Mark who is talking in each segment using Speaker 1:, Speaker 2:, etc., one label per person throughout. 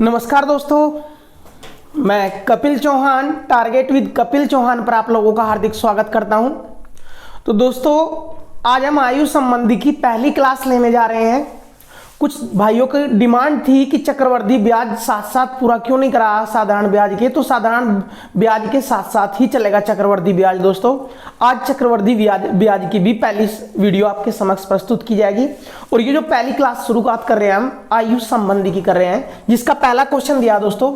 Speaker 1: नमस्कार दोस्तों, मैं कपिल चौहान टारगेट विद कपिल चौहान पर आप लोगों का हार्दिक स्वागत करता हूं। तो दोस्तों, आज हम आयु संबंधी की पहली क्लास लेने जा रहे हैं। कुछ भाइयों की डिमांड थी कि चक्रवृद्धि ब्याज साथ साथ पूरा क्यों नहीं करा साधारण ब्याज के, तो साधारण ब्याज के साथ साथ ही चलेगा चक्रवृद्धि ब्याज। दोस्तों, आज चक्रवृद्धि ब्याज की भी पहली वीडियो आपके समक्ष प्रस्तुत की जाएगी। और ये जो पहली क्लास शुरुआत कर रहे हैं हम आयु संबंधी की कर रहे हैं, जिसका पहला क्वेश्चन दिया दोस्तों,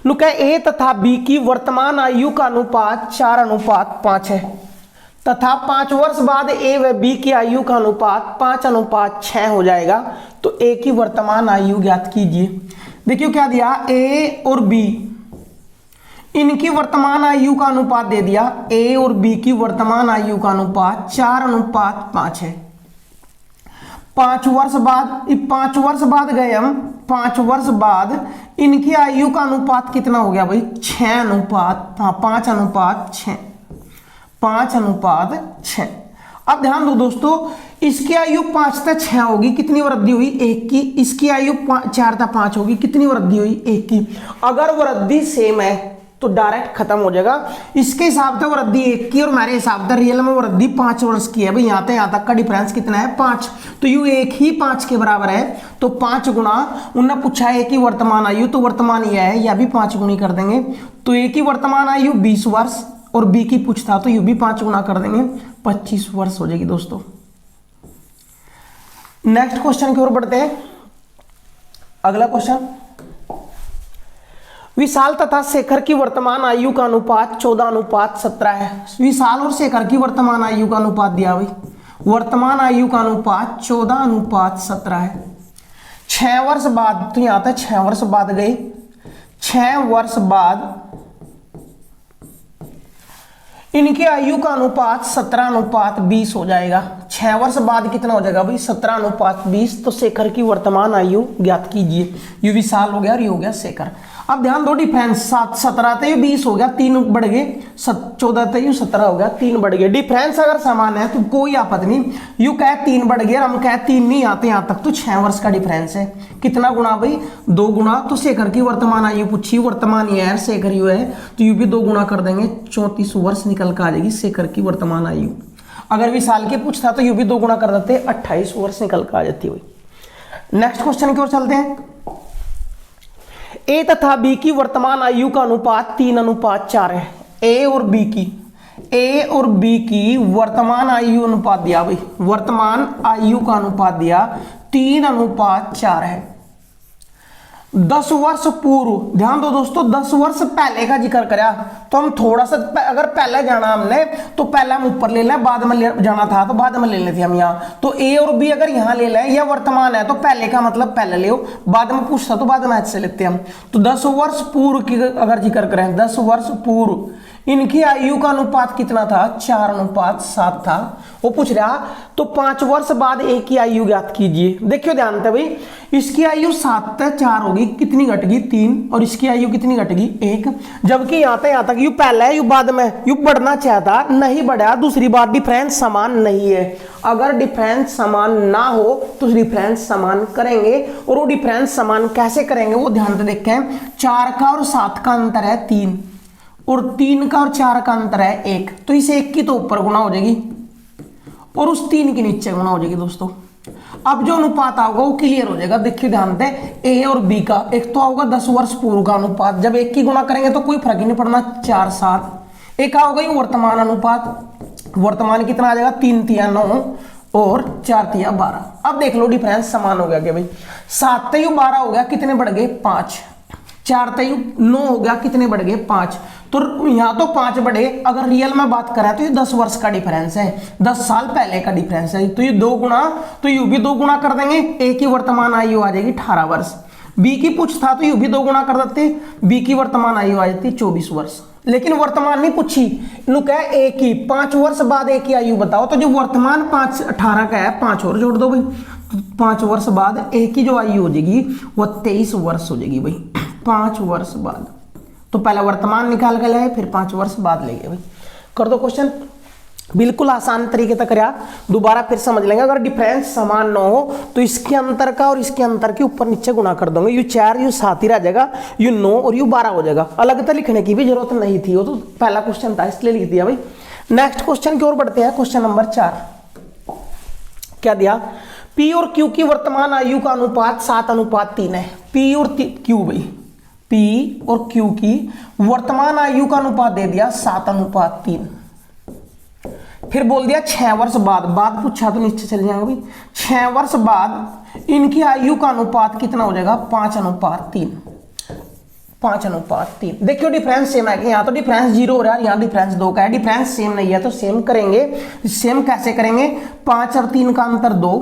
Speaker 1: नुका ए तथा बी की वर्तमान आयु का अनुपात 4:5 है तथा 5 वर्ष बाद ए व बी की आयु का अनुपात 5:6 हो जाएगा। तो ए की वर्तमान आयु ज्ञात कीजिए। देखिए क्या दिया, ए और बी इनकी वर्तमान आयु का अनुपात दे दिया। ए और बी की वर्तमान आयु का अनुपात 4:5 है। 5 वर्ष बाद गए हम, 5 वर्ष बाद इनकी आयु का अनुपात कितना हो गया भाई, 5:6। अब ध्यान दो दोस्तों, इसकी आयु 5 से 6 होगी, कितनी वृद्धि हुई, 1 की। इसकी आयु 4 से 5 होगी, कितनी वृद्धि हुई, 1 की। अगर वृद्धि सेम है तो डायरेक्ट खत्म हो जाएगा। इसके हिसाब से वृद्धि 1 की और मेरे हिसाब से रियल में वृद्धि 5 वर्ष की है भाई। यहाँ तक का डिफरेंस कितना है, 5। तो यू 1 ही 5 के बराबर है। तो 5 गुणा, उन्होंने पूछा है कि वर्तमान आयु, तो वर्तमान यह है, या भी 5 गुणी कर देंगे। तो ए की वर्तमान आयु 20 वर्ष और बी की पूछता तो यू भी 5 गुणा कर देंगे, 25 वर्ष हो जाएगी दोस्तों। नेक्स्ट क्वेश्चन की ओर बढ़ते हैं। अगला क्वेश्चन, विशाल तथा शेखर की वर्तमान आयु का अनुपात 14:17 है। विशाल और शेखर की वर्तमान आयु का अनुपात दिया भाई, वर्तमान आयु का अनुपात 14:17 है। 6 वर्ष बाद, तो यहां तक 6 वर्ष बाद गए, 6 वर्ष बाद इनकी आयु का अनुपात 17:20 हो जाएगा। 6 वर्ष बाद कितना हो जाएगा भाई, 17:20। तो शेखर की वर्तमान आयु ज्ञात कीजिए। ये विशाल हो गया और ये हो गया शेखर। अब ध्यान दो, डिफरेंस 17 थे 20 हो गया, 3 बढ़ गए, 14 थे 17 हो गया, 3 बढ़ गए। डिफरेंस अगर समान है तो कोई आपत्ति नहीं। यू कहे 3 बढ़ गए, हम कहे 3 नहीं आते यहां तक, तो 6 वर्ष का डिफरेंस है। कितना गुना भाई, 2 गुना। तो शेखर की वर्तमान आयु पूछी, वर्तमान ये है, शेखर यू है, तो यू भी 2 गुना कर देंगे, 34 वर्ष निकल कर आ जाएगी शेखर की वर्तमान आयु। अगर विशाल के पूछता तो यू भी 2 गुना कर देते, 28 वर्ष निकल कर आ जाती है। नेक्स्ट क्वेश्चन की ओर चलते हैं। ए तथा बी की वर्तमान आयु का अनुपात 3:4 है। ए और बी की वर्तमान आयु अनुपात दिया भाई, वर्तमान आयु का अनुपात दिया 3:4 है। 10 वर्ष पूर्व, ध्यान दो दोस्तों, 10 वर्ष पहले का जिक्र करा तो हम थोड़ा सा, अगर पहले जाना हमने तो पहले हम ऊपर ले लें, बाद में जाना था तो बाद में ले लेते हम यहाँ। तो ए और बी अगर यहाँ ले लें, या वर्तमान है तो पहले का मतलब पहले ले, बाद में पूछता तो बाद में ऐसे लेते हम। तो 10 वर्ष पूर्व की अगर जिक्र करें, 10 वर्ष पूर्व इनकी आयु का अनुपात कितना था, 4:7 था। वो पूछ रहा तो 5 वर्ष बाद ए की आयु ज्ञात कीजिए। देखियो ध्यान से भाई, इसकी आयु 7 से 4 होगी, कितनी घटेगी, 3। और इसकी आयु कितनी घटेगी, 1। जबकि यहाँ तक यू पहले यू बाद में, यू बढ़ना चाहता नहीं बढ़ा। दूसरी बात, डिफरेंस समान नहीं है। अगर डिफरेंस समान ना हो तो डिफरेंस समान करेंगे। और वो डिफरेंस समान कैसे करेंगे वो ध्यान से देखें। 4 का और 7 का अंतर है 3, और 3 का और 4 का अंतर है 1। तो इस 1 की तो ऊपर गुना हो जाएगी और उस 3 के नीचे गुना हो जाएगी दोस्तों। अब जो अनुपात आएगा वो क्लियर हो जाएगा। देखिए ध्यान से, ए और बी का एक तो होगा 10 वर्ष पूर्व का अनुपात, जब 1 की गुना करेंगे तो कोई फर्क ही नहीं पड़ना, 4 7। एक होगा ये वर्तमान अनुपात, वर्तमान कितना आ जाएगा, 3 तिया 9 और 4 तिया 12। अब देख लो डिफरेंस समान हो गया क्या भाई, 7 ते 12 हो गया, कितने बढ़ गए, 5। 4 ते 9 हो गया, कितने बढ़ गए, 5। तो यहाँ तो 5 बढ़े। अगर रियल में बात करें तो ये 10 वर्ष का डिफरेंस है, 10 साल पहले का डिफरेंस है। तो ये 2 गुना, तो यू भी 2 गुना कर देंगे, ए की वर्तमान आयु आ जाएगी 18 वर्ष। बी की पूछता तो यू भी 2 गुना कर देते, बी की वर्तमान आयु आ जाती 24 वर्ष। लेकिन वर्तमान नहीं पूछी, नुक है ए की 5 वर्ष बाद ए की आयु बताओ। तो जो वर्तमान 18 का है, 5 और जोड़ दो भाई, 5 वर्ष बाद ए की जो आयु हो जाएगी वो 23 वर्ष हो जाएगी भाई, 5 वर्ष बाद। तो पहला वर्तमान निकाल कर लाए, फिर 5 वर्ष बाद ले गए भाई। कर दो क्वेश्चन। बिल्कुल आसान तरीके तक रहा, दोबारा फिर समझ लेंगे। अगर डिफरेंस समान ना हो तो इसके अंतर का और इसके अंतर के ऊपर नीचे गुणा कर दोगे, यू 4 यू 7 ही रह जाएगा, यू 9 और यू 12 हो जाएगा। अलग तो लिखने की भी जरूरत नहीं थी, वो तो पहला क्वेश्चन था इसलिए लिख दिया भाई। नेक्स्ट क्वेश्चन की ओर बढ़ते हैं। क्वेश्चन नंबर 4 क्या दिया, पी और क्यू की वर्तमान आयु का अनुपात 7:3 है। पी और क्यू भाई, पी और क्यू की वर्तमान आयु का अनुपात दे दिया 7:3। फिर बोल दिया 6 वर्ष बाद पूछा तो नीचे चले जाएंगे भाई। 6 वर्ष बाद इनकी आयु का अनुपात कितना हो जाएगा, 5:3। 5:3। देखियो डिफरेंस सेम है कि यहाँ तो डिफरेंस 0 हो रहा है, यहाँ डिफरेंस 2 का है। डिफरेंस सेम नहीं है तो सेम करेंगे। सेम कैसे करेंगे, 5 और 3 का अंतर 2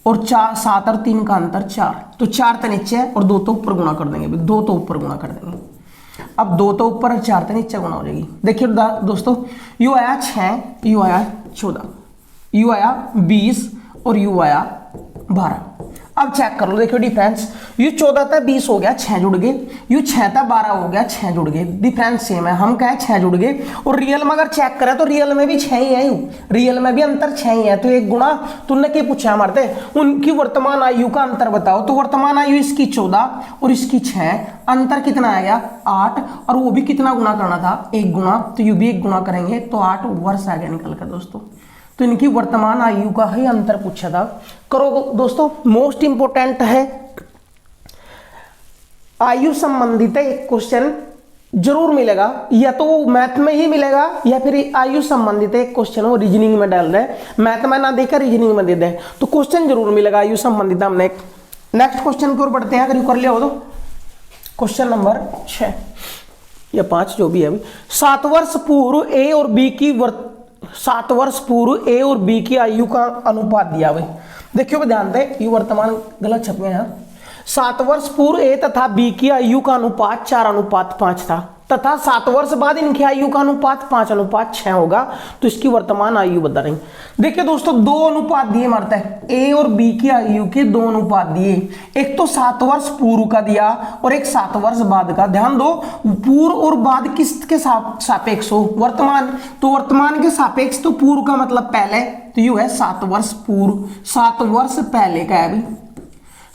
Speaker 1: और 7 और 3 का अंतर 4, तो 4 तो नीचे है और 2 तो ऊपर गुणा कर देंगे, 2 तो ऊपर गुणा कर देंगे। अब 2 तो ऊपर और 4 तो नीचे गुणा हो जाएगी। देखिए दोस्तों, यू आया 6, यू आया 14, यू आया 20 और यू आया 12। अब चेक कर लो, देखियो डिफरेंस, यू 14 था 20 हो गया, 6 जुड़ गए, यू 6 था 12 हो गया, 6 जुड़ गए। डिफरेंस सेम है, हम कहें 6 जुड़ गए। और रियल में अगर चेक करें तो रियल में भी 6 ही है, रियल में भी अंतर 6 ही है। तो एक गुणा तुमने क्या पूछा हमारे, उनकी वर्तमान आयु का अंतर बताओ। तो वर्तमान आयु इसकी 14 और इसकी 6, अंतर कितना आ गया 8, और वो भी कितना गुणा करना था, 1 गुणा, तो यू भी 1 गुणा करेंगे तो 8 वर्ष आ गया निकल कर दोस्तों। तो इनकी वर्तमान आयु का ही अंतर पूछा था। करो दोस्तों, मोस्ट इंपोर्टेंट है, आयु संबंधित एक क्वेश्चन जरूर मिलेगा, या तो वो मैथ में ही मिलेगा या फिर आयु संबंधित एक क्वेश्चन वो रीजनिंग में डाल दे, मैथ में ना देकर रीजनिंग में दे दे, तो क्वेश्चन जरूर मिलेगा आयु संबंधित। हमने नेक्स्ट क्वेश्चन की ओर बढ़ते हैं, अगर यू कर लिया हो तो। क्वेश्चन नंबर 6 या 5 जो भी है, 7 वर्ष पूर्व ए और बी की 7 वर्ष पूर्व ए और बी की आयु का अनुपात दिया भाई। देखियो ध्यान दे, ये वर्तमान गलत छप गया है। 7 वर्ष पूर्व ए तथा बी की आयु का अनुपात 4:5 था, तथा 7 वर्ष बाद इनकी आयु का अनुपात 5:6 होगा। तो इसकी वर्तमान आयु बता रही। देखिए दोस्तों, 2 अनुपात दिए मारता है, ए और बी की आयु के 2 अनुपात दिए। एक तो 7 वर्ष पूर्व का दिया और एक 7 वर्ष बाद का। ध्यान दो, पूर्व और बाद किसके सापेक्ष हो, वर्तमान। तो वर्तमान के सापेक्ष तो पूर्व का मतलब पहले, तो यू है 7 वर्ष पूर्व, 7 वर्ष पहले का है भाई।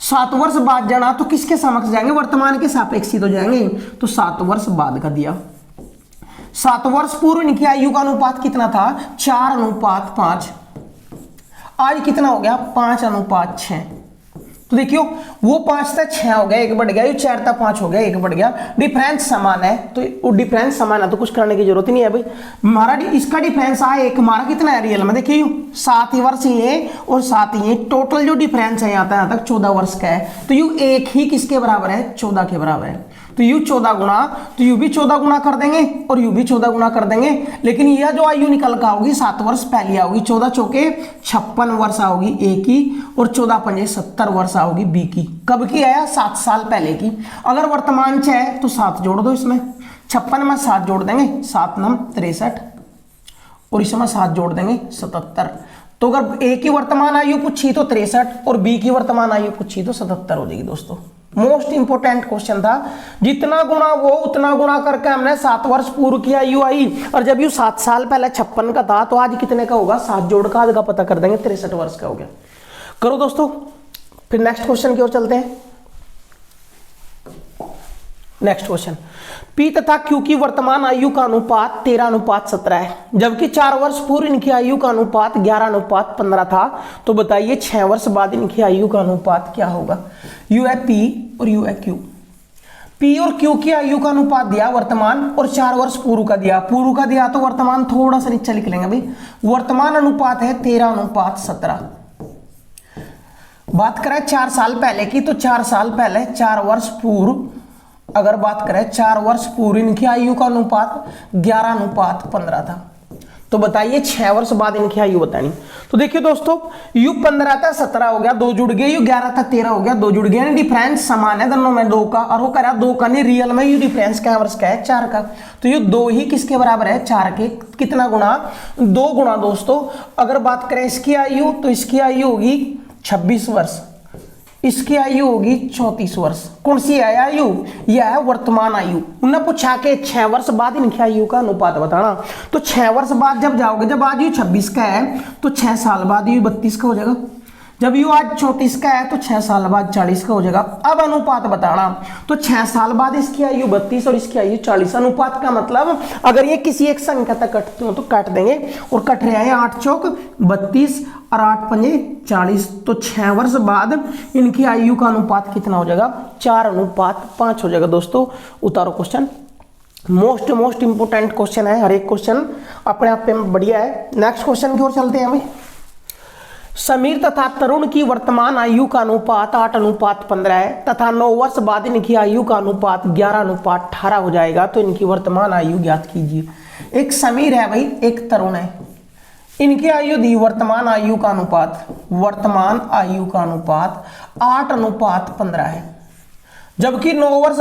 Speaker 1: 7 वर्ष बाद जाना तो किसके समक्ष जाएंगे, वर्तमान के सापेक्ष ही तो जाएंगे। तो 7 वर्ष बाद का दिया। 7 वर्ष पूर्व इनकी आयु का अनुपात कितना था, 4:5। आज कितना हो गया, 5:6। तो देखियो, वो 5 था 6 हो गया, 1 बढ़ गया, ये 4 था 5 हो गया, 1 बढ़ गया। डिफरेंस समान है, तो वो डिफरेंस समान है तो कुछ करने की जरूरत ही नहीं है भाई। हमारा इसका डिफरेंस आया 1, हमारा कितना है रियल में, देखिए 7 वर्ष ये और 7 ये, टोटल जो डिफरेंस है यहाँ तक 14 वर्ष का है। तो यू 1 ही किसके बराबर है, 14 के बराबर है। तो यू 14 गुणा, तो यू भी 14 गुणा कर देंगे और यू भी 14 गुणा कर देंगे। लेकिन यह जो आयु निकल कर आओगी 7 वर्ष पहले आओगी, 14 चौके 56 वर्ष आओगी ए की, और 14 पंजे 70 वर्ष आओगी बी की। कब की आया, 7 साल पहले की। अगर वर्तमान 6 है तो 7 जोड़ दो इसमें, 56 में 7 जोड़ देंगे, 7 9 63, और इसमें 7 जोड़ देंगे 77। तो अगर ए की वर्तमान आयु पूछी तो 63 और बी की वर्तमान आयु पूछी तो 77 हो जाएगी दोस्तों। मोस्ट इंपोर्टेंट क्वेश्चन था, जितना गुणा वो उतना गुणा करके हमने 7 वर्ष पूर्व की आयु आई, और जब यू 7 साल पहले 56 का था तो आज कितने का होगा, 7 जोड़ का आज का पता कर देंगे, 63 वर्ष का हो गया। करो दोस्तों, फिर नेक्स्ट क्वेश्चन की ओर चलते हैं। नेक्स्ट क्वेश्चन, पी तथा क्यू की वर्तमान आयु का अनुपात 13:17 है, जबकि 4 वर्ष पूर्व इनकी आयु का अनुपात 11:15 था। तो बताइए 6 वर्ष बाद इनकी आयु का अनुपात क्या होगा। यू है पी और यू है क्यू। पी और क्यू की आयु का अनुपात दिया वर्तमान, और 4 वर्ष पूर्व का दिया। पूर्व का दिया तो वर्तमान थोड़ा सा नीचे लिख लेंगे भाई। वर्तमान अनुपात है 13:17। बात करें 4 साल पहले की, तो 4 साल पहले 4 वर्ष पूर्व, अगर बात करें 4 वर्ष पूर्व इनकी आयु का अनुपात 11:15 था। तो बताइए 6 वर्ष बाद इनकी आयु बतानी। तो देखिए दोस्तों, यू 15 था 17 हो गया, 2 जुड़ गए, यू 11 था 13 हो गया, 2 जुड़ गए। डिफरेंस समान है दोनों में 2 का, और वो कह रहा 2 का नहीं, रियल में यू डिफरेंस क्या वर्ष का है, 4 का। तो ये 2 ही किसके बराबर है, 4 के। कितना गुणा, 2 गुणा दोस्तों। अगर बात करें इसकी आयु, तो इसकी आयु होगी 26 वर्ष, इसकी आयु होगी 34 वर्ष। कौन सी है आयु? यह है वर्तमान आयु। उन्होंने पूछा कि 6 वर्ष बाद इनकी आयु का अनुपात बताना। तो 6 वर्ष बाद जब जाओगे, जब आयु 26 का है तो 6 साल बाद आयु 32 का हो जाएगा। जब यू आज 34 का है तो 6 साल बाद 40 का हो जाएगा। अब अनुपात बताना, तो 6 साल बाद इसकी आयु 32 और इसकी आयु 40। अनुपात का मतलब अगर ये किसी एक संख्या तक कटते हो तो काट देंगे, और कट रहे हैं 8 चौक 32 और 8 पंजे 40। तो 6 वर्ष बाद इनकी आयु का अनुपात कितना हो जाएगा? 4:5 हो जाएगा। दोस्तों उतारो क्वेश्चन। मोस्ट इंपोर्टेंट क्वेश्चन है, हर एक क्वेश्चन अपने आप में बढ़िया है। नेक्स्ट क्वेश्चन की ओर चलते हैं भाई। समीर तथा तरुण की वर्तमान आयु का अनुपात 8:15 है तथा 9 वर्ष बाद इनकी आयु का अनुपात 11:18 हो जाएगा। तो इनकी वर्तमान आयु ज्ञात कीजिए। एक समीर है भाई, एक तरुण है, इनकी आयु दी, वर्तमान आयु का अनुपात 8:15 है। जबकि 9 वर्ष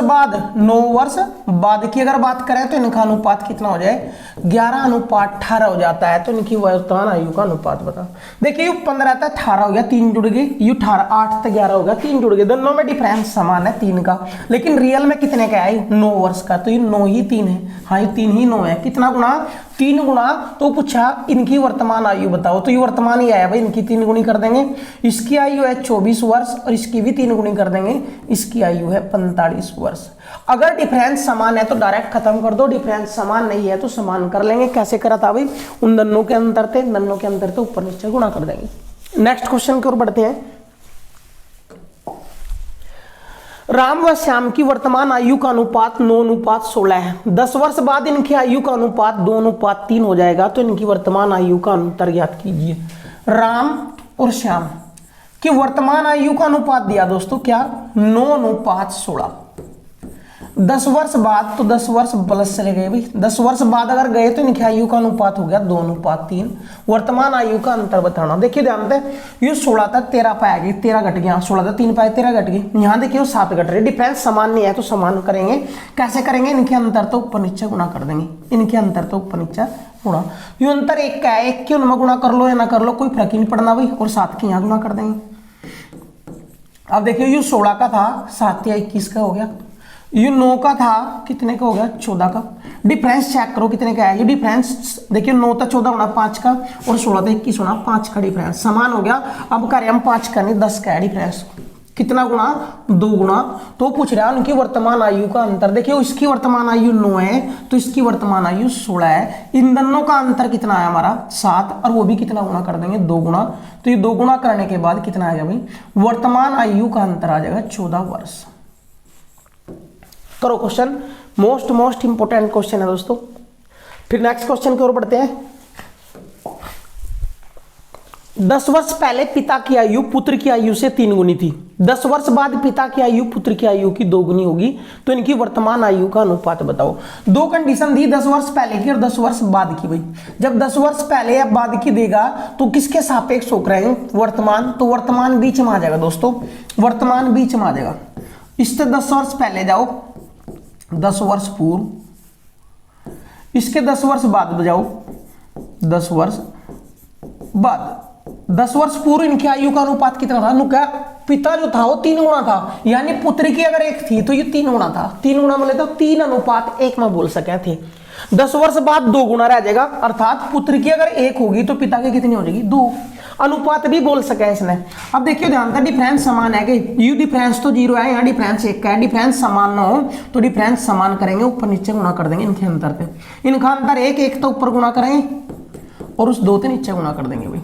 Speaker 1: बाद की अगर बात करें तो इनका अनुपात कितना हो जाए? 11:18 हो जाता है। तो इनकी वर्तमान आयु का अनुपात बताओ। देखिए यू 15 था 18 हो गया, 3 जुड़ गए, यू 8 से 11 हो गया, 3 जुड़ गए, दोनों में डिफरेंस समान है 3 का, लेकिन रियल में कितने का है? 9 वर्ष का। तो ये 9 ही 3 है। हाँ, ये 3 ही 9 है। कितना गुना? 3 गुना। तो पूछा इनकी वर्तमान आयु बताओ, तो ये वर्तमान ही आया भाई, इनकी 3 गुनी कर देंगे। इसकी आयु है 24 वर्ष और इसकी भी 3 गुनी कर देंगे, इसकी आयु है 45 वर्ष। अगर डिफरेंस समान है तो डायरेक्ट खत्म कर दो, डिफरेंस समान नहीं है तो समान कर लेंगे। कैसे करा था भाई? उन दोनों के अंतर थे, ऊपर नीचे गुणा कर देंगे। नेक्स्ट क्वेश्चन की ओर बढ़ते हैं। राम व श्याम की वर्तमान आयु का अनुपात 9:16 है। 10 वर्ष बाद इनकी आयु का अनुपात 2:3 हो जाएगा। तो इनकी वर्तमान आयु का अंतर ज्ञात कीजिए। राम और श्याम की वर्तमान आयु का अनुपात दिया दोस्तों क्या? 9:16। 10 वर्ष बाद, तो 10 वर्ष प्लस चले गए भाई, 10 वर्ष बाद अगर गए तो इनकी आयु का अनुपात हो गया 2:3। वर्तमान आयु का अंतर बताना। देखिए ध्यान से, ये 16 था, 13 पाया गया, 13 घट गया, 16 था 3 पाए 13 घट गए। यहाँ देखिए 7 घट रहे, डिफरेंस समान नहीं है तो समान करेंगे। कैसे करेंगे? इनके अंतर तो ऊपर नीचे गुणा कर देंगे, इनके अंतर तो ऊपर नीचे गुणा। ये अंतर 1 का है, 1 के उनमें गुणा कर लो या ना कर लो, कोई फर्क ही नहीं पड़ना भाई, और 7 के यहाँ गुणा कर देंगे। अब देखिए ये 16 का था, 7 या 21 का हो गया। ये 9 का था, कितने का हो गया? 14 का। डिफरेंस चेक करो कितने का है। ये डिफरेंस देखिए 9 था 14 होना 5 का, और 16 था 21 होना 5 का, डिफरेंस समान हो गया। अब करें हम 5 का नहीं 10 का है डिफरेंस। कितना गुणा? 2 गुणा। तो पूछ रहा है उनकी वर्तमान आयु का अंतर। देखिए इसकी वर्तमान आयु 9 है तो इसकी वर्तमान आयु 16 है। इन दोनों का अंतर कितना है हमारा? 7, और वो भी कितना गुणा कर देंगे? 2 गुणा। तो ये 2 गुणा करने के बाद कितना आएगा भाई? वर्तमान आयु का अंतर आ जाएगा 14 वर्ष। करो क्वेश्चन, मोस्ट इंपोर्टेंट क्वेश्चन है दोस्तों। फिर नेक्स्ट क्वेश्चन की ओर बढ़ते हैं। 10 वर्ष पहले पिता की आयु पुत्र की आयु से 3 गुनी थी। 10 वर्ष बाद पिता की आयु पुत्र की आयु की 2 गुनी होगी। तो इनकी वर्तमान आयु का अनुपात बताओ। 2 कंडीशन दी, 10 वर्ष पहले की और 10 वर्ष बाद की भाई। जब 10 वर्ष पहले या बाद की देगा तो किसके सापेक्ष होकर रहे? वर्तमान। तो वर्तमान बीच में आ जाएगा दोस्तों, वर्तमान बीच में आ जाएगा। इससे 10 वर्ष पहले जाओ, 10 वर्ष पूर्व, इसके 10 वर्ष बाद बजाओ, 10 वर्ष बाद। 10 वर्ष पूर्व इनकी आयु का अनुपात कितना था? क्या पिता जो था वो 3 गुणा था, यानी पुत्र की अगर 1 थी तो ये 3 गुणा था। 3 गुणा बोले तो 3:1 में बोल सके थे। 10 वर्ष बाद 2 गुणा रह जाएगा, अर्थात पुत्र की अगर 1 होगी तो पिता की कितनी हो जाएगी? 2। अनुपात भी बोल सके इसने। अब देखिए ध्यान से, डिफरेंस समान है कि यू डिफरेंस तो 0 है, यहाँ डिफरेंस 1 का है। डिफरेंस समान ना हो तो डिफरेंस समान करेंगे, ऊपर नीचे गुणा कर देंगे इनके अंतर पे। इनका अंतर 1 तो ऊपर गुणा करेंगे और उस 2 से नीचे गुणा कर देंगे भाई।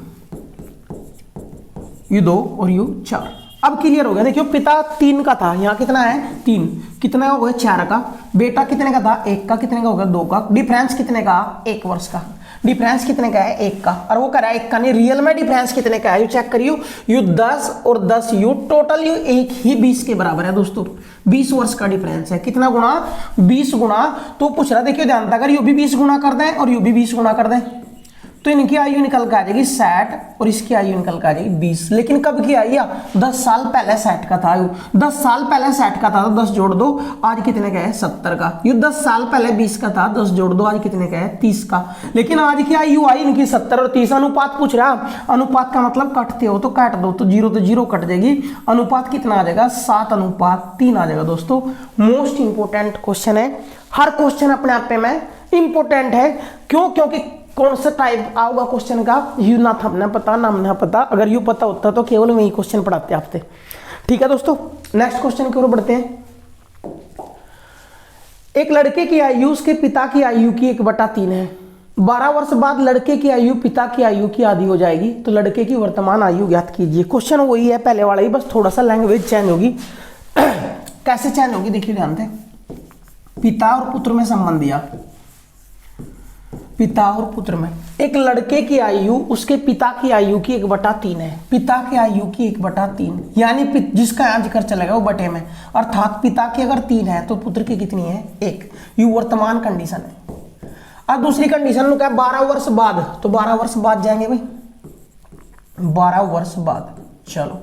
Speaker 1: यू 2 और यू 4। अब क्लियर हो गया। देखियो पिता 3 का था, यहाँ कितना है? 3। कितना हो गया? 4 का। बेटा कितने का था? 1 का। कितने का हो गया? 2 का। डिफरेंस कितने का? 1 वर्ष का। डिफरेंस कितने का है? 1 का। और वो करा 1 का नहीं, रियल में डिफरेंस कितने का है? यू चेक करियो, यू 10 और 10 यू टोटल यू 1 ही 20 के बराबर है दोस्तों। 20 वर्ष का डिफरेंस है। कितना गुणा? 20 गुणा। तो पूछ रहा, देखियो ध्यान था, अगर यू भी 20 गुणा कर दें और यू भी 20 गुणा कर दें तो इनकी आयु निकल के आ जाएगी 60 और इसकी आयु निकल के आ जाएगी 20। लेकिन कब की आई? 10 साल पहले 60 का था आयु, 10 साल पहले 60 का था तो 10 जोड़ दो, आज कितने का है? 70 का। ये 10 साल पहले 20 का था, 10 जोड़ दो, आज कितने का है? 30 का। लेकिन आज की आयु आई इनकी 70 और 30। अनुपात पूछ रहा, अनुपात का मतलब काटते हो तो काट दो, तो 0 कट जाएगी। अनुपात कितना आ जाएगा? 7:3 आ जाएगा दोस्तों। मोस्ट इंपोर्टेंट क्वेश्चन है, हर क्वेश्चन अपने आप में इंपोर्टेंट है। क्यों? क्योंकि कौन सा टाइप आओगा क्वेश्चन का यू ना था ना पता, नाम ना पता। अगर यू पता होता तो केवल वही क्वेश्चन पढ़ाते आपसे। ठीक है दोस्तों, नेक्स्ट क्वेश्चन की ओर बढ़ते हैं। एक लड़के की आयु उसके पिता की आयु की 1/3 है। 12 वर्ष बाद लड़के की आयु पिता की आयु की आधी हो जाएगी, तो लड़के की वर्तमान आयु ज्ञात कीजिए। क्वेश्चन वही है पहले वाला ही, बस थोड़ा सा लैंग्वेज चेंज होगी। कैसे चेंज होगी देखिए ध्यान से। पिता और पुत्र में संबंध दिया, पिता और पुत्र में। एक लड़के की आयु उसके पिता की आयु की 1/3 है। पिता की आयु की 1/3 यानी जिसका यहाँ जिक्र चलेगा वो बटे में, अर्थात पिता की अगर 3 है तो पुत्र की कितनी है? 1। ये वर्तमान कंडीशन है। अब दूसरी कंडीशन में क्या? 12 वर्ष बाद, तो 12 वर्ष बाद जाएंगे भाई, 12 वर्ष बाद। चलो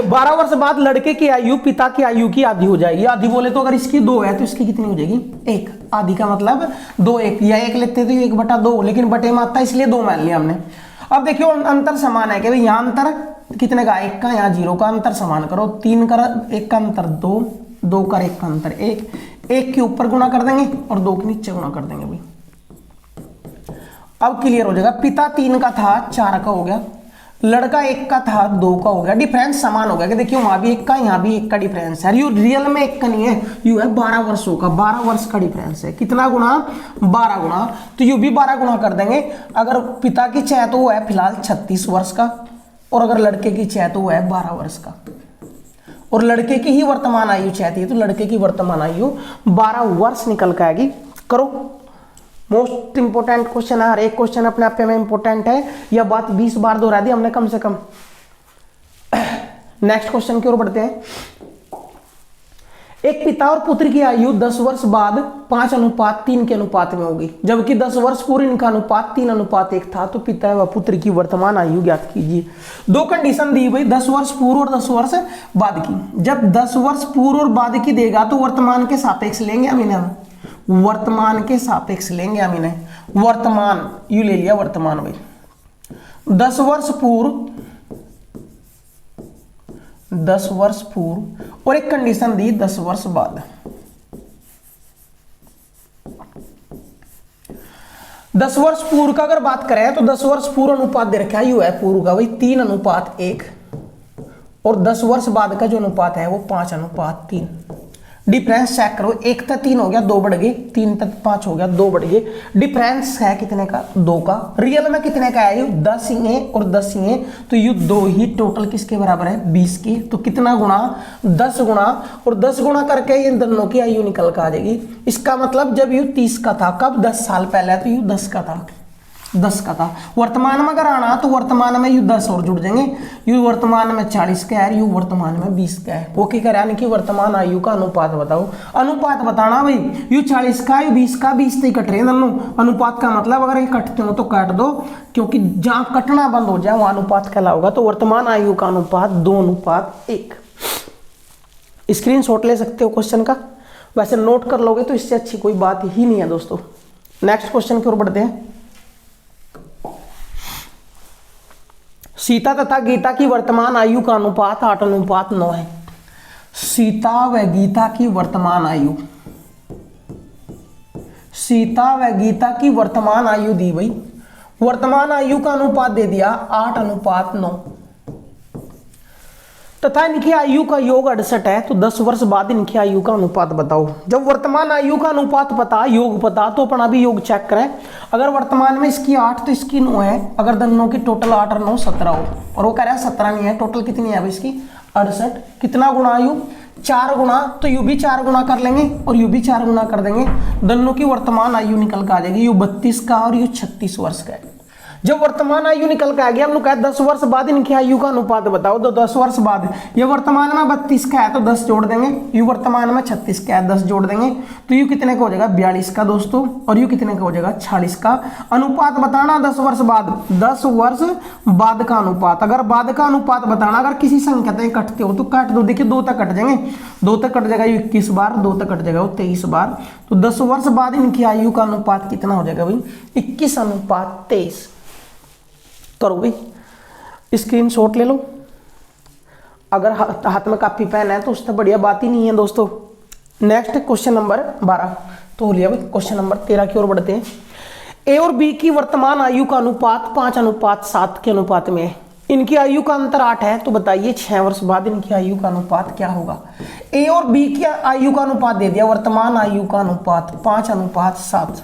Speaker 1: 12 वर्ष बाद लड़के की आयु पिता की आयु की आधी हो जाएगी। आधी बोले तो अगर इसकी 2 है तो इसकी कितनी हो जाएगी? 1। आधी का मतलब 2 1, या 1 लेते तो 1/2, लेकिन बटे में आता है इसलिए 2 मान लिया हमने। अब देखियो अंतर समान है कि भाई यहाँ अंतर कितने का? 1 का, यहाँ 0 का। अंतर समान करो, 3 का 1 का अंतर 2, 2 का 1 का अंतर 1, 1 के ऊपर गुणा कर देंगे और 2 के नीचे गुणा कर देंगे भाई। अब क्लियर हो जाएगा। पिता 3 का था, 4 का हो गया। लड़का 1 का था, 2 का हो गया। डिफरेंस समान हो गया कि देखियो वहां भी 1 का, यहाँ भी 1 का डिफरेंस है। यू रियल में 1 का नहीं है, यू है 12 वर्षों का। 12 वर्ष का डिफरेंस है। कितना गुना? 12 गुना। तो यू भी 12 गुना कर देंगे। अगर पिता की चाहे तो वो है फिलहाल 36 वर्ष का, और अगर लड़के की चाहे तो वो है 12 वर्ष का। और लड़के की ही वर्तमान आयु चाहती है तो लड़के की वर्तमान आयु 12 वर्ष निकल के आएगी। करो, मोस्ट इंपोर्टेंट क्वेश्चन है, हर एक क्वेश्चन अपने आप में इंपोर्टेंट है। यह बात 20 बार दोहरा दी हमने कम से कम। नेक्स्ट क्वेश्चन की ओर बढ़ते हैं। एक पिता और पुत्र की आयु 10 वर्ष बाद 5:3 के अनुपात में होगी, जबकि 10 वर्ष पूर्व इनका अनुपात 3:1 था। तो पिता व पुत्र की वर्तमान आयु ज्ञात कीजिए। 2 कंडीशन दी भाई, 10 वर्ष पूर्व और 10 वर्ष बाद की। जब 10 वर्ष पूर्व और बाद की देगा तो वर्तमान के सापेक्ष लेंगे हम इन्हें, वर्तमान के सापेक्ष लेंगे हम इन्हें। वर्तमान यू ले लिया, वर्तमान भाई 10 वर्ष पूर्व, 10 वर्ष पूर्व, और एक कंडीशन दी 10 वर्ष बाद। 10 वर्ष पूर्व का अगर बात करें तो 10 वर्ष पूर्व अनुपात दे रखा है, यू है पूर्व का भाई 3:1, और 10 वर्ष बाद का जो अनुपात है वो 5:3। डिफरेंस चेक करो, 1 तक 3 हो गया, 2 बढ़ गए, 3 तक 5 हो गया, 2 बढ़ गए। डिफरेंस है कितने का? 2 का। रियल में कितने का है? यू 10 ही है और 10 ही है, तो यू 2 ही टोटल किसके बराबर है? 20 की। तो कितना गुणा? 10 गुणा, और 10 गुणा करके इन दोनों की आयु निकल कर आ जाएगी। इसका मतलब जब यू 30 का था, कब? 10 साल पहले, तो यू 10 का था, 10 का था। वर्तमान में अगर आना तो वर्तमान में यू 10 और जुड़ जाएंगे। यू वर्तमान में 40 का है, यू वर्तमान में 20 का है। वो क्या कह कि वर्तमान आयु का अनुपात बताओ। अनुपात बताना भाई, यू 40 का, यू 20 का, 20 से कट रहे हैं दोनों। अनुपात का मतलब अगर ये कटते हो तो काट दो, क्योंकि जहां कटना बंद हो जाए वहां अनुपात कहलाओगा। तो वर्तमान आयु का अनुपात 2:1। स्क्रीनशॉट ले सकते हो क्वेश्चन का, वैसे नोट कर लोगे तो इससे अच्छी कोई बात ही नहीं है दोस्तों। नेक्स्ट क्वेश्चन की ओर बढ़ते हैं। सीता तथा गीता की वर्तमान आयु का अनुपात 8:9 है। सीता व गीता की वर्तमान आयु, सीता व गीता की वर्तमान आयु दी भाई, वर्तमान आयु का अनुपात दे दिया 8:9, तथा इनकी आयु का योग 68 है। तो 10 वर्ष बाद इनकी आयु का अनुपात बताओ। जब वर्तमान आयु का अनुपात पता, योग पता, तो अपना भी योग चेक करें। अगर वर्तमान में इसकी 8 तो इसकी 9 है, अगर दोनों की टोटल 8 और 9 17 हो, और वो कह रहा है 17 नहीं है, टोटल कितनी है इसकी? 68। कितना गुणा आयु? 4 गुणा, तो यू भी 4 गुणा कर लेंगे और यू भी 4 गुणा कर देंगे। दोनों की वर्तमान आयु निकल कर आ जाएगी। यू 32 का और यू 36 वर्ष का है। जब वर्तमान आयु निकल के आ गया, हमने कहा 10 वर्ष बाद इनकी आयु का अनुपात बताओ। तो 10 वर्ष बाद ये वर्तमान में 32 का है तो 10 जोड़ देंगे, यू वर्तमान में 36 का है 10 जोड़ देंगे, तो यू कितने का हो जाएगा 42 का दोस्तों, और यू कितने का हो जाएगा 46 का। अनुपात बताना 10 वर्ष बाद, 10 वर्ष बाद का अनुपात। अगर बाद का अनुपात बताना, अगर किसी संख्या तक कटते हो तो काट दो, देखिए 2 तक कट जाएंगे, 2 तक कट जाएगा 21 बार, 2 तक कट जाएगा 23 बार, तो 10 वर्ष बाद इनकी आयु का अनुपात कितना हो जाएगा भाई 21:23। करो भाई स्क्रीनशॉट ले लो, अगर हाथ में कापी पेन है तो उससे बढ़िया बात ही नहीं है दोस्तों। नेक्स्ट क्वेश्चन नंबर 12 तो हो लिया भाई। क्वेश्चन नंबर 13 की ओर बढ़ते हैं। ए और बी की वर्तमान आयु का अनुपात 5:7 के अनुपात में है। इनकी आयु का अंतर 8 है, तो बताइए 6 वर्ष बाद इनकी आयु का अनुपात क्या होगा। ए और बी की आयु का अनुपात दे दिया, वर्तमान आयु का अनुपात 5:7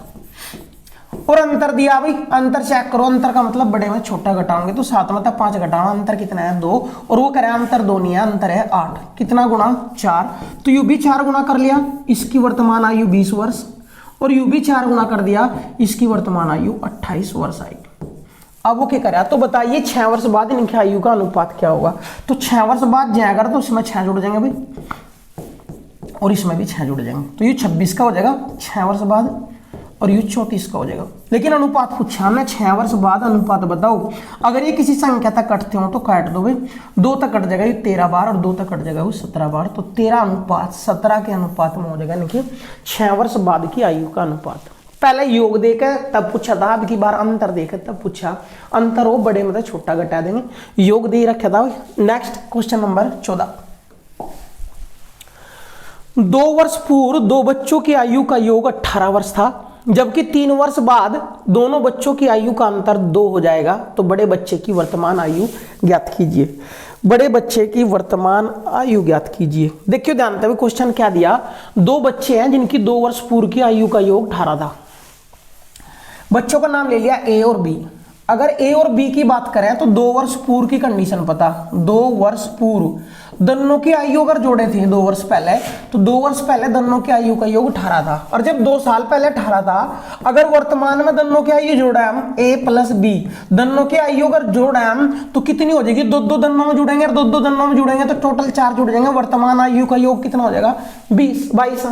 Speaker 1: और अंतर दिया भाई, अंतर चेक करो। अंतर का मतलब बड़े में छोटा घटाओगे तो 7 में 5 घटाना, अंतर कितना है 2, और वो करें अंतर 2 नहीं है, अंतर है 8, कितना गुणा 4, तो यू भी 4 गुणा कर लिया, इसकी वर्तमान आयु 20 वर्ष, और यू भी 4 गुणा कर दिया, इसकी वर्तमान आयु 28 वर्ष आएगी। अब वो क्या करा, तो बताइए 6 वर्ष बाद इनकी आयु का अनुपात क्या होगा। तो 6 वर्ष बाद जाएगा तो उसमें 6 जुड़ जाएंगे भाई, और इसमें भी 6 जुड़ जाएंगे, तो ये 26 का हो जाएगा 6 वर्ष बाद, और यू 34 का हो जाएगा। लेकिन अनुपात पूछा हमने, 6 वर्ष बाद अनुपात बताओ। अगर ये किसी संख्या तक कटते हो तो काट दो भाई, 2 तक कट जाएगा ये 13 बार, और 2 तक कट जाएगा वो 17 बार, तो 13:17 के अनुपात में हो जाएगा इनके 6 वर्ष बाद की आयु का अनुपात। पहले योग देकर तब पूछा था, अब की बार अंतर देकर तब पूछा, अंतर हो बड़े मतलब छोटा घटा देंगे, योग दे रखा था। Next question number 14। 2 वर्ष पूर्व 2 बच्चों की आयु का योग 18 वर्ष था, जबकि 3 वर्ष बाद दोनों बच्चों की आयु का अंतर 2 हो जाएगा, तो बड़े बच्चे की वर्तमान आयु ज्ञात कीजिए। बड़े बच्चे की वर्तमान आयु ज्ञात कीजिए। देखिए ध्यान से क्वेश्चन क्या दिया, 2 बच्चे हैं जिनकी 2 वर्ष पूर्व की आयु का योग 18 था। बच्चों का नाम ले लिया ए और बी। अगर ए और बी की बात करें तो 2 वर्ष पूर्व की कंडीशन पता, 2 वर्ष पूर्व दोनों की आयु अगर जोड़े थे 2 वर्ष पहले, तो 2 वर्ष पहले दोनों की आयु का योग 18 था, और जब 2 साल पहले 18 था, अगर वर्तमान में दोनों की आयु जोड़ा हम ए प्लस बी, दोनों की आयु अगर जोड़ा हम तो कितनी हो जाएगी, 2 दोनों में जुड़ेंगे और 2 दोनों में जुड़ेंगे तो टोटल 4 जुड़ जाएंगे। वर्तमान आयु का योग कितना हो जाएगा 22।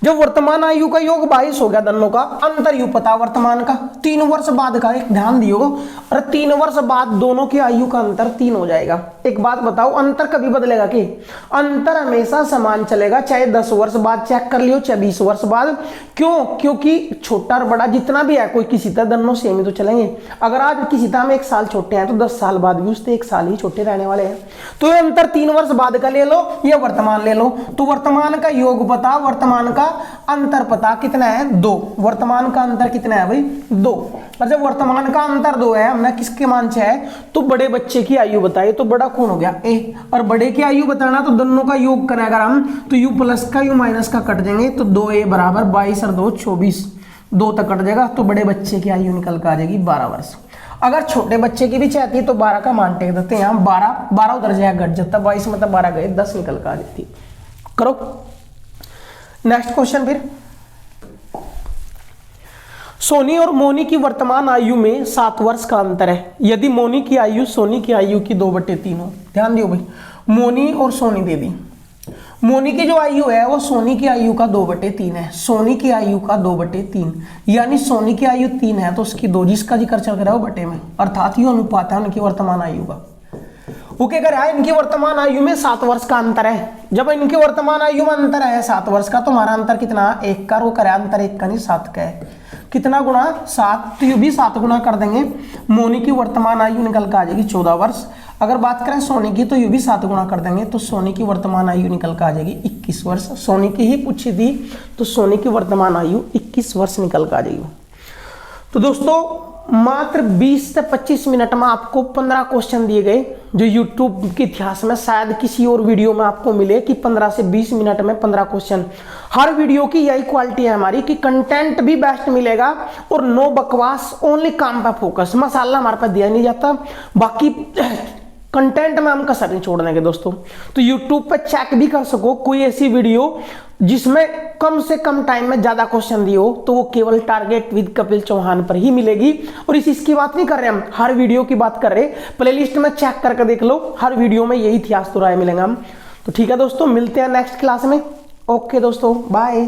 Speaker 1: जब वर्तमान आयु का योग 22 हो गया, दोनों का अंतर यू पता वर्तमान का 3 वर्ष बाद का, एक ध्यान दियो, और 3 वर्ष बाद दोनों की आयु का अंतर 3 हो जाएगा। एक बात बताओ, अंतर कभी बदलेगा कि अंतर हमेशा समान चलेगा, चाहे 10 वर्ष बाद चेक कर लियो चाहे 20 वर्ष बाद। क्यों? क्योंकि छोटा और बड़ा जितना भी है कोई किसी तरह दोनों सेम ही तो चलेंगे। अगर आज किसी तरह में 1 साल छोटे हैं तो 10 साल बाद भी उससे 1 साल ही छोटे रहने वाले हैं। तो ये अंतर 3 वर्ष बाद का ले लो या वर्तमान ले लो, तो वर्तमान का योग पता, वर्तमान का अंतर पता कितना है 2। वर्तमान का अंतर कितना है भाई 2, और जब वर्तमान का अंतर 2 है, हमने किसके मान से है तो बड़े बच्चे की आयु बताई, तो बड़ा कौन हो गया ए, और बड़े की आयु बताना तो दोनों का योग करें अगर हम, तो यू प्लस का यू माइनस का कट देंगे, तो 2a बराबर 22 और 2 24, 2 तक कट जाएगा, तो बड़े बच्चे की आयु निकल कर आ जाएगी 12 वर्ष। अगर छोटे बच्चे की भी चाहती है तो 12 का मान टेक देते हैं यहाँ, 12 उधर जाएगा घट जाता, 22 मतलब 12 गए 10 निकल कर आ जाती। करो नेक्स्ट क्वेश्चन। फिर सोनी और मोनी की वर्तमान आयु में 7 वर्ष का अंतर है, यदि मोनी की आयु सोनी की आयु की 2/3 हो। ध्यान दियो भाई, मोनी और सोनी दे दी, मोनी की जो आयु है वो सोनी की आयु का 2/3 है, सोनी की आयु का 2/3, यानी सोनी की आयु 3 है तो उसकी 2 जिसका जिक्र चल रहा है वो बटे में, अर्थात ये अनुपात है उनकी वर्तमान आयु का। वो क्या कर रहा है, इनकी वर्तमान आयु में 7 वर्ष का अंतर है। जब इनकी वर्तमान आयु में अंतर है 7 वर्ष का, तो हमारा अंतर कितना 1 का, वो करे अंतर 1 का नहीं 7 का है, कितना गुणा 7, तो ये भी 7 गुणा कर देंगे, मोनी की वर्तमान आयु निकल कर आ जाएगी 14 वर्ष। अगर बात करें सोनी की तो ये भी 7 गुणा कर देंगे, तो सोनी की वर्तमान आयु निकल कर आ जाएगी 21 वर्ष। सोनी की ही पूछी थी, तो सोनी की वर्तमान आयु 21 वर्ष निकल कर आ जाएगी। तो दोस्तों मात्र 20 से 25 मिनट में आपको 15 क्वेश्चन दिए गए, जो YouTube के इतिहास में शायद किसी और वीडियो में आपको मिले कि 15 से 20 मिनट में 15 क्वेश्चन। हर वीडियो की यही क्वालिटी है हमारी कि कंटेंट भी बेस्ट मिलेगा और नो बकवास, ओनली काम पर फोकस, मसाला हमारे पास दिया नहीं जाता। बाकी कंटेंट में हम कसर नहीं छोड़ने के दोस्तों। तो यूट्यूब पे चेक भी कर सको कोई ऐसी वीडियो जिसमें कम से कम टाइम में ज्यादा क्वेश्चन दिए हो, तो वो केवल टारगेट विद कपिल चौहान पर ही मिलेगी। और इसकी बात नहीं कर रहे हम, हर वीडियो की बात कर रहे, प्लेलिस्ट में चेक करके देख लो, हर वीडियो में यही इतिहास तो राय मिलेगा हम। तो ठीक है दोस्तों, मिलते हैं नेक्स्ट क्लास में। ओके दोस्तों, बाय।